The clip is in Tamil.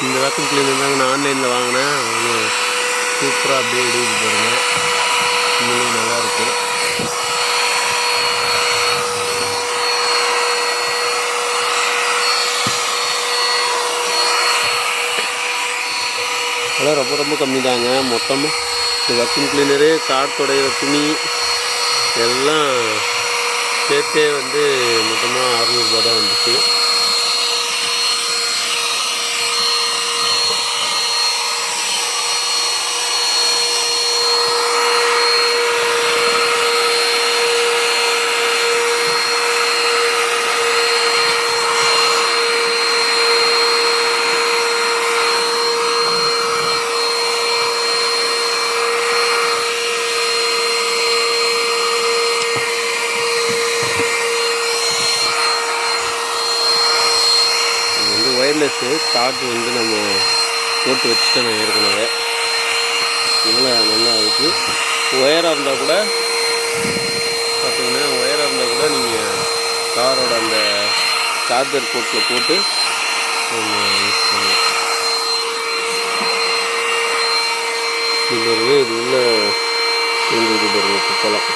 இந்த வேக்கம் கிளீனர் தாங்க நான் ஆன்லைனில் வாங்கினேன். அது சூப்பராக அப்படியே எடுத்து பாருங்க. இன்னும் நல்லாயிருக்கு. அதெல்லாம் ரொம்ப ரொம்ப கம்மி தாங்க. மொத்தமாக இந்த வேக்யூம் கிளீனரு, காற்றுடைய துணி எல்லாம் சேர்த்தே வந்து மொத்தமாக 600 தான் வந்துச்சு. ஒயர்லெஸ்ஸு சார்ஜ் வந்து நம்ம போட்டு வச்சுட்டேன் நான் ஏற்கனவே. நல்லா இருக்குது. ஒயராக இருந்தால் கூட பார்த்தீங்கன்னா, ஒயராக இருந்தால் கூட நீங்கள் காரோட அந்த சார்ஜர் போர்ட்டில் போட்டு யூஸ் பண்ணலாம். இது உள்ள பாருங்க குப்பலாம்.